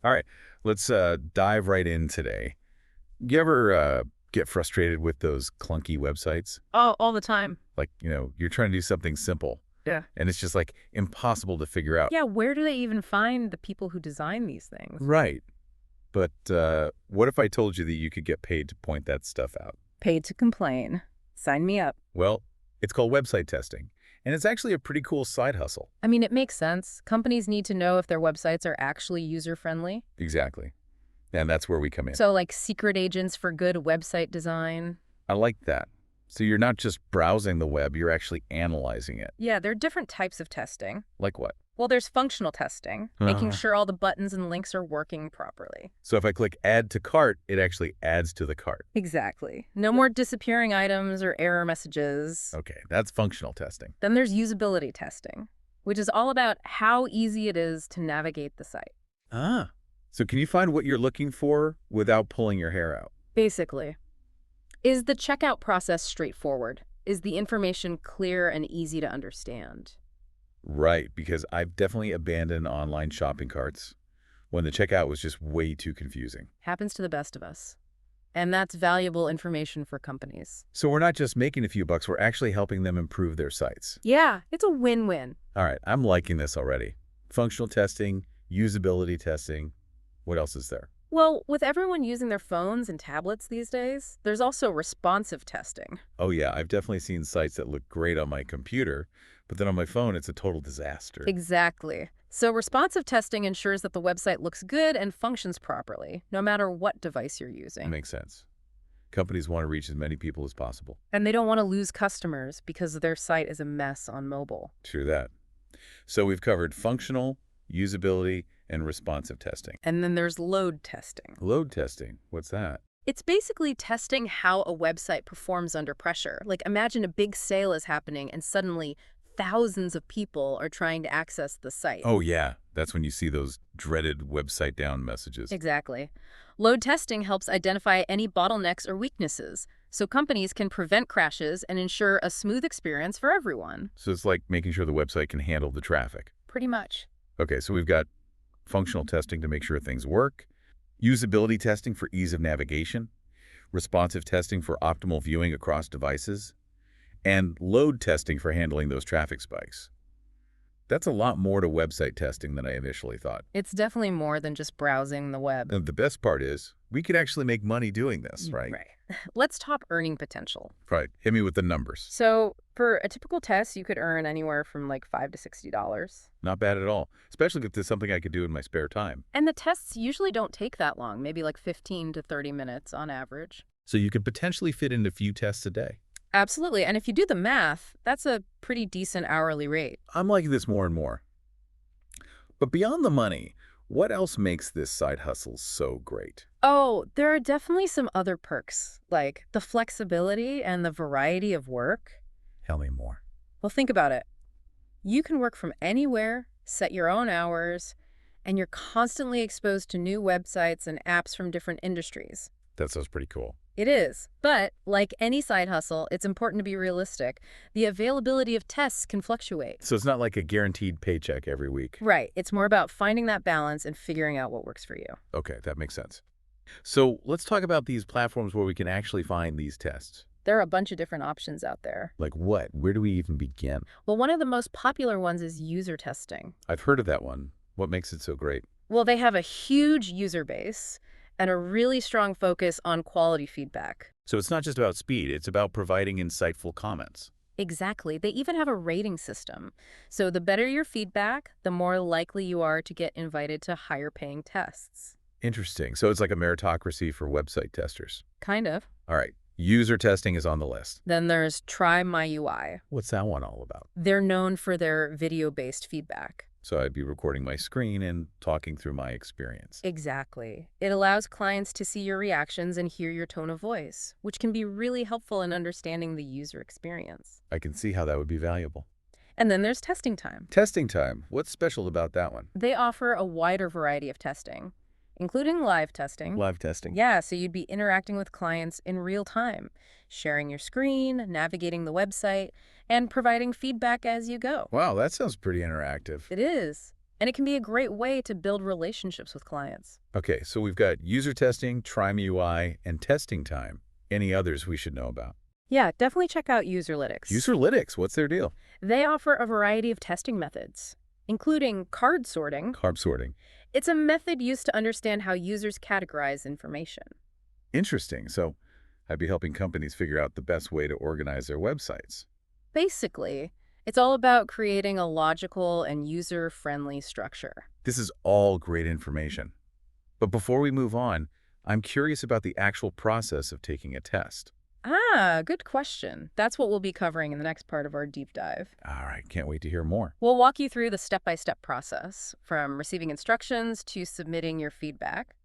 All right, let's dive right in today. You ever get frustrated with those clunky websites? Oh, all the time. Like, you're trying to do something simple, Yeah. and it's just like impossible to figure out. Yeah, where do they even find the people who design these things? Right. But what if I told you that you could get paid to point that stuff out? Paid to complain. Sign me up. Well, it's called website testing, and it's actually a pretty cool side hustle. I mean, it makes sense. Companies need to know if their websites are actually user-friendly. Exactly. And that's where we come in. So, like secret agents for good website design. I like that. So you're not just browsing the web, you're actually analyzing it. Yeah, there are different types of testing. Like what? Well, there's functional testing, making sure all the buttons and links are working properly. So if I click add to cart, it actually adds to the cart. Exactly. No more disappearing items or error messages. Okay, that's functional testing. Then there's usability testing, which is all about how easy it is to navigate the site. Ah. So can you find what you're looking for without pulling your hair out? Basically, is the checkout process straightforward? Is the information clear and easy to understand? Right, because I've definitely abandoned online shopping carts when the checkout was just way too confusing. Happens to the best of us. And that's valuable information for companies. So we're not just making a few bucks, we're actually helping them improve their sites. Yeah, it's a win-win. All right, I'm liking this already. Functional testing, usability testing. What else is there? Well, with everyone using their phones and tablets these days, there's also responsive testing. Oh yeah, I've definitely seen sites that look great on my computer, but then on my phone, it's a total disaster. Exactly. So responsive testing ensures that the website looks good and functions properly, no matter what device you're That using. makes sense. Companies want to reach as many people as possible. And they don't want to lose customers because their site is a mess on mobile. True that. So we've covered functional, usability, and responsive testing. And then there's load testing. Load testing, what's that? It's basically testing how a website performs under pressure. Like imagine a big sale is happening and suddenly thousands of people are trying to access the site. Oh yeah, that's when you see those dreaded website down messages. Exactly. Load testing helps identify any bottlenecks or weaknesses, so companies can prevent crashes and ensure a smooth experience for everyone. So it's like making sure the website can handle the traffic. Pretty much. Okay, so we've got functional testing to make sure things work, usability testing for ease of navigation, responsive testing for optimal viewing across devices, and load testing for handling those traffic spikes. That's a lot more to website testing than I initially thought. It's definitely more than just browsing the web. And the best part is, we could actually make money doing this, right? Right. Let's talk earning potential. Right. Hit me with the numbers. So for a typical test, you could earn anywhere from like $5 to $60. Not bad at all, especially if there's something I could do in my spare time. And the tests usually don't take that long, maybe like 15 to 30 minutes on average. So you could potentially fit in a few tests a day. Absolutely. And if you do the math, that's a pretty decent hourly rate. I'm liking this more and more. But beyond the money, what else makes this side hustle so great? Oh, there are definitely some other perks, like the flexibility and the variety of work. Tell me more. Well, think about it. You can work from anywhere, set your own hours, and you're constantly exposed to new websites and apps from different industries. That sounds pretty cool. It is. But like any side hustle, it's important to be realistic. The availability of tests can fluctuate. So it's not like a guaranteed paycheck every week. Right. It's more about finding that balance and figuring out what works for you. Okay, that makes sense. So let's talk about these platforms where we can actually find these tests. There are a bunch of different options out there. Like what? Where do we even begin? Well, one of the most popular ones is user testing. I've heard of that one. What makes it so great? Well, they have a huge user base and a really strong focus on quality feedback. So it's not just about speed, it's about providing insightful comments. Exactly. They even have a rating system. So the better your feedback, the more likely you are to get invited to higher paying tests. Interesting. So it's like a meritocracy for website testers. Kind of. All right. User testing is on the list. Then there's Try My UI. What's that one all about? They're known for their video-based feedback. So I'd be recording my screen and talking through my experience. Exactly. It allows clients to see your reactions and hear your tone of voice, which can be really helpful in understanding the user experience. I can see how that would be valuable. And then there's testing time. Testing time. What's special about that one? They offer a wider variety of testing, including live testing. Live testing. Yeah, so you'd be interacting with clients in real time, sharing your screen, navigating the website, and providing feedback as you go. Wow, that sounds pretty interactive. It is. and it can be a great way to build relationships with clients. Okay, so we've got user testing, Try Me UI, and testing time. Any others we should know about? Yeah, definitely check out Userlytics. Userlytics, what's their deal? They offer a variety of testing methods, including card sorting. Carb sorting. It's a method used to understand how users categorize information. Interesting. So I'd be helping companies figure out the best way to organize their websites. Basically, it's all about creating a logical and user-friendly structure. This is all great information. But before we move on, I'm curious about the actual process of taking a test. Ah, good question. That's what we'll be covering in the next part of our deep dive. All right, can't wait to hear more. We'll walk you through the step-by-step process, from receiving instructions to submitting your feedback.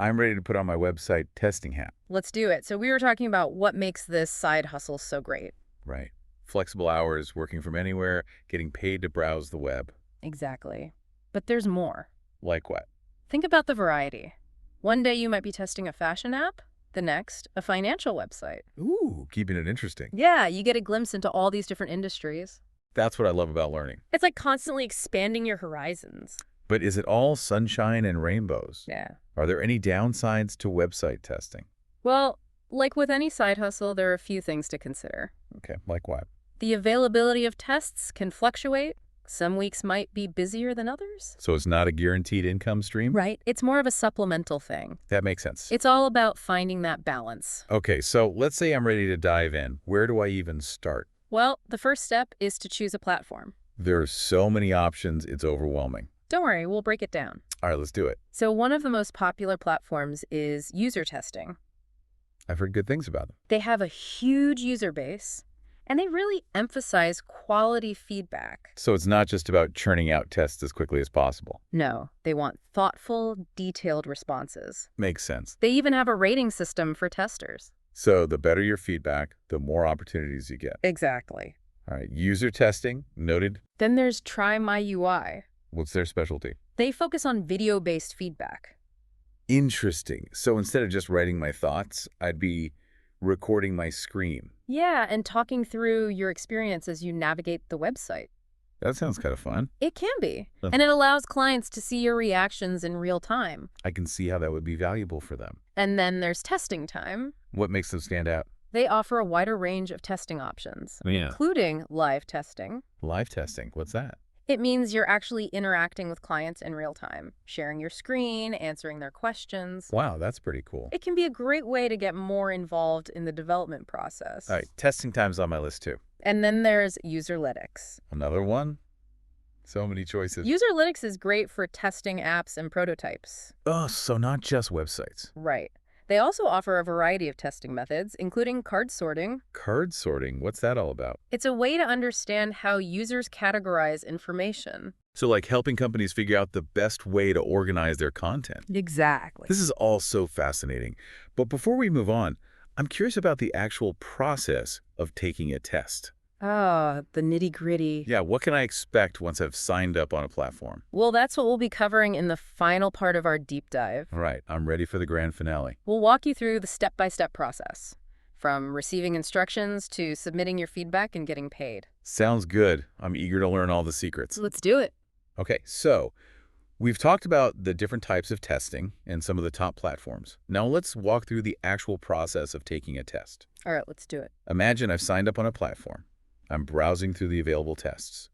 I'm ready to put on my website testing hat. Let's do it. So we were talking about what makes this side hustle so great. Right. Flexible hours, working from anywhere, getting paid to browse the web. Exactly. But there's more. Like what? Think about the variety. One day you might be testing a fashion app, the next, a financial website. Ooh, keeping it interesting. Yeah, you get a glimpse into all these different industries. That's what I love about learning. It's like constantly expanding your horizons. But is it all sunshine and rainbows? Yeah. Are there any downsides to website testing? Well, like with any side hustle, there are a few things to consider. Okay, like what? The availability of tests can fluctuate. Some weeks might be busier than others. So it's not a guaranteed income stream? Right. It's more of a supplemental thing. That makes sense. It's all about finding that balance. Okay, so let's say I'm ready to dive in. Where do I even start? Well, the first step is to choose a platform. There are so many options, it's overwhelming. Don't worry, we'll break it down. All right, let's do it. So one of the most popular platforms is user testing. I've heard good things about them. They have a huge user base, and they really emphasize quality feedback. So it's not just about churning out tests as quickly as possible. No, they want thoughtful, detailed responses. Makes sense. They even have a rating system for testers. So the better your feedback, the more opportunities you get. Exactly. All right, user testing, noted. Then there's Try My UI. What's their specialty? They focus on video-based feedback. Interesting. So instead of just writing my thoughts, I'd be recording my screen. Yeah, and talking through your experience as you navigate the website. That sounds kind of fun. It can be. Huh. And it allows clients to see your reactions in real time. I can see how that would be valuable for them. And then there's testing time. What makes them stand out? They offer a wider range of testing options, including live testing. Live testing, what's that? It means you're actually interacting with clients in real time, sharing your screen, answering their questions. Wow, that's pretty cool. It can be a great way to get more involved in the development process. All right, testing time's on my list too. And then there's Userlytics. Another one? So many choices. Userlytics is great for testing apps and prototypes. Oh, so not just websites. Right. They also offer a variety of testing methods, including card sorting. Card sorting, what's that all about? It's a way to understand how users categorize information. So like helping companies figure out the best way to organize their content. Exactly. This is all so fascinating. But before we move on, I'm curious about the actual process of taking a test. Ah, the nitty-gritty. Yeah, what can I expect once I've signed up on a platform? Well, that's what we'll be covering in the final part of our deep dive. All right, I'm ready for the grand finale. We'll walk you through the step-by-step process, from receiving instructions to submitting your feedback and getting paid. Sounds good. I'm eager to learn all the secrets. Let's do it. Okay, so we've talked about the different types of testing and some of the top platforms. Now let's walk through the actual process of taking a test. All right, let's do it. Imagine I've signed up on a platform. I'm browsing through the available tests,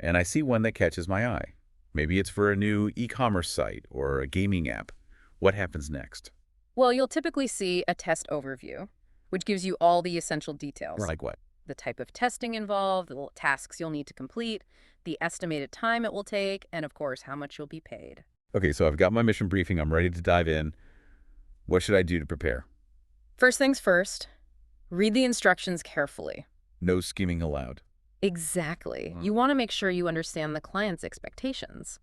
and I see one that catches my eye. Maybe it's for a new e-commerce site or a gaming app. What happens next? Well, you'll typically see a test overview, which gives you all the essential details. Like what? The type of testing involved, the tasks you'll need to complete, the estimated time it will take, and of course, how much you'll be paid. Okay, so I've got my mission briefing. I'm ready to dive in. What should I do to prepare? First things first, read the instructions carefully. No scheming allowed. Exactly. You want to make sure you understand the client's expectations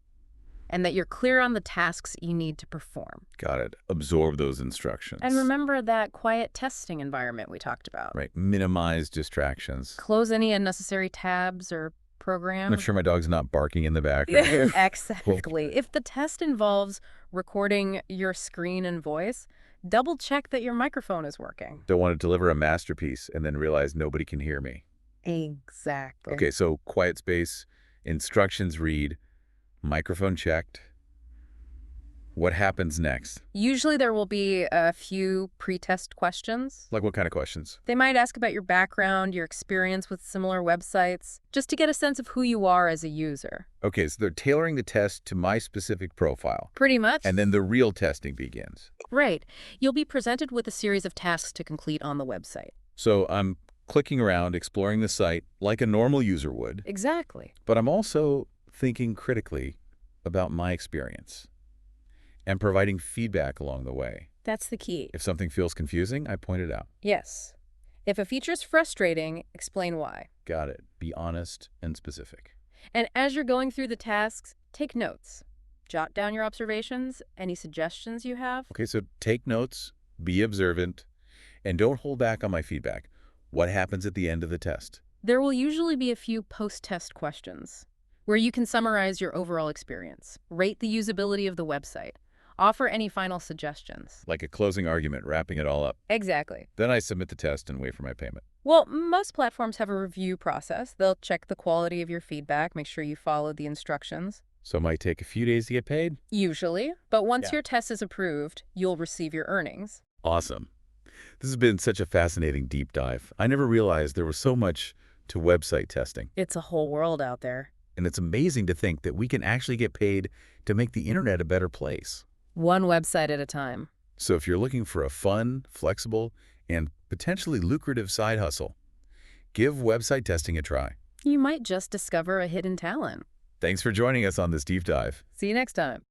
and that you're clear on the tasks you need to perform. Got it. Absorb those instructions. And remember that quiet testing environment we talked about. Right. Minimize distractions. Close any unnecessary tabs or programs. Make sure my dog's not barking in the background. Exactly. If the test involves recording your screen and voice, double check that your microphone is working. Don't want to deliver a masterpiece and then realize nobody can hear me. Exactly. Okay, so quiet space, instructions read, Microphone checked. What happens next? Usually there will be a few pre-test questions. Like what kind of questions? They might ask about your background, your experience with similar websites, just to get a sense of who you are as a user. Okay, so they're tailoring the test to my specific profile. Pretty much. And then the real testing begins. Right. You'll be presented with a series of tasks to complete on the website. So I'm clicking around, exploring the site like a normal user would. Exactly. But I'm also thinking critically about my experience and providing feedback along the way. That's the key. If something feels confusing, I point it out. Yes. If a feature's frustrating, explain why. Got it. Be honest and specific. And as you're going through the tasks, take notes. Jot down your observations, any suggestions you have. Okay, so take notes, be observant, and don't hold back on my feedback. What happens at the end of the test? There will usually be a few post-test questions where you can summarize your overall experience, rate the usability of the website, offer any final suggestions. Like a closing argument, wrapping it all up. Exactly. Then I submit the test and wait for my payment. Well, most platforms have a review process. They'll check the quality of your feedback, make sure you follow the instructions. So it might take a few days to get paid? Usually. But once Yeah. your test is approved, you'll receive your earnings. Awesome. This has been such a fascinating deep dive. I never realized there was so much to website testing. It's a whole world out there. And it's amazing to think that we can actually get paid to make the internet a better place. One website at a time. So if you're looking for a fun, flexible, and potentially lucrative side hustle, give website testing a try. You might just discover a hidden talent. Thanks for joining us on this deep dive. See you next time.